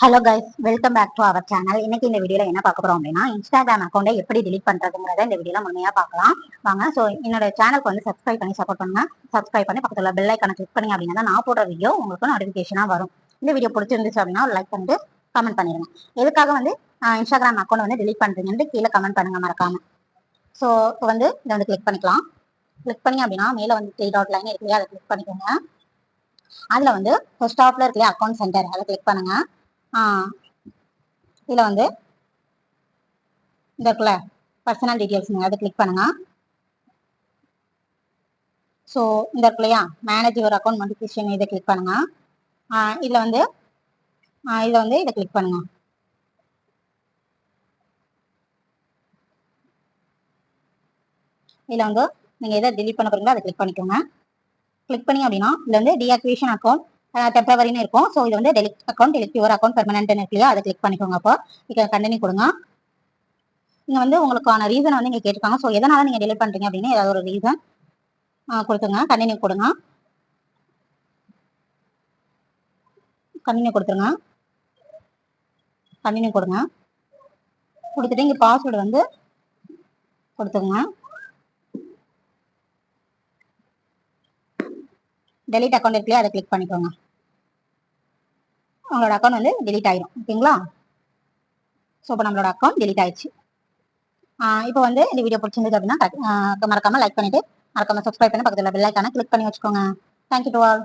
Hello guys, welcome back to our channel. இன்னைக்கு இந்த வீடியோல என்ன பார்க்க போறோம் அப்படின்னா, இன்ஸ்டாகிராம் அக்கௌண்ட்டை எப்படி delete பண்றதுங்கிறத இந்த வீடியோல முழுமையா பார்க்கலாம் வாங்க. ஸோ என்னோட சேனலுக்கு வந்து சப்ஸ்கிரைப் பண்ணி சப்போர்ட் பண்ணுங்க. சப்ஸ்கிரைப் பண்ணி பக்கத்துல பெல் ஐக்கான கிளிக் பண்ணி அப்படின்னா தான் நான் போடுற வீடியோ உங்களுக்கு நோட்டிஃபிகேஷனா வரும். இந்த வீடியோ பிடிச்சிருந்துச்சு அப்படின்னா லைக் பண்ணிட்டு கமெண்ட் பண்ணிடுங்க. எதுக்காக வந்து இன்ஸ்டாகிராம் அக்கௌண்ட் வந்து delete பண்றீங்கன்னு கீழே கமெண்ட் பண்ணுங்க மறக்காம. ஸோ இப்போ வந்து இதை வந்து கிளிக் பண்ணிக்கலாம். கிளிக் பண்ணி அப்படின்னா மேலே வந்து 3 டாட் லைன் இருக்கு இல்லையா, அதை கிளிக் பண்ணிக்கோங்க. அதுல வந்து ஃபர்ஸ்ட் ஆப்ல இருக்கு இல்லையா அக்கௌண்ட் சென்டர், அதை கிளிக் பண்ணுங்க. இதுல வந்து இந்த இருக்குல்ல பர்சனல் டீடைல்ஸ், அதை கிளிக் பண்ணுங்க. ஸோ இந்த இருக்கு இல்லையா மேனேஜ் யுவர் அக்கௌண்ட் மோடிஃபிகேஷன், இதை கிளிக் பண்ணுங்க. இதுல வந்து இதை கிளிக் பண்ணுங்க. இதுல வந்து நீங்க எதை delete பண்ண போறீங்களோ அதை கிளிக் பண்ணிக்கோங்க. கிளிக் பண்ணி அப்படின்னா இதுல வந்து டீஆக்டிவேஷன் அக்கௌண்ட் டெம்பரவரின்னு இருக்கும். ஸோ இது வந்து delete account delete your account பெர்மனன்ட்னு இருக்கு இல்லையா, அதை கிளிக் பண்ணிக்கோங்க. அப்போ இதை கண்டினியூ கொடுங்க. நீங்க வந்து உங்களுக்கான ரீசன் வந்து இங்க கேட்டிருக்காங்க. ஸோ எதனால நீங்க delete பண்றீங்க அப்படின்னு ஏதாவது ஒரு ரீசன் கொடுத்துங்க. கண்டினியூ கொடுங்க. கண்டினியூ கொடுத்துருங்க. கண்டினியூ கொடுங்க. கொடுத்துட்டு இங்க பாஸ்வேர்டு வந்து கொடுத்துருங்க. டெலிட் அக்கௌண்ட் இருக்குல்லையா, அதை கிளிக் பண்ணிக்கோங்க. உங்களோட அக்கௌண்ட் வந்து delete ஆயிடும். ஓகேங்களா? ஸோ இப்போ நம்மளோட அக்கௌண்ட் delete ஆயிடுச்சு. இப்போ வந்து இந்த வீடியோ பிடிச்சிருந்தது அப்படின்னா மறக்காம லைக் பண்ணிட்டு மறக்காம சப்ஸ்கிரைப் பண்ணி பக்கத்துல பெல் ஐக்கான கிளிக் பண்ணி வச்சுக்கோங்க. Thank you to all.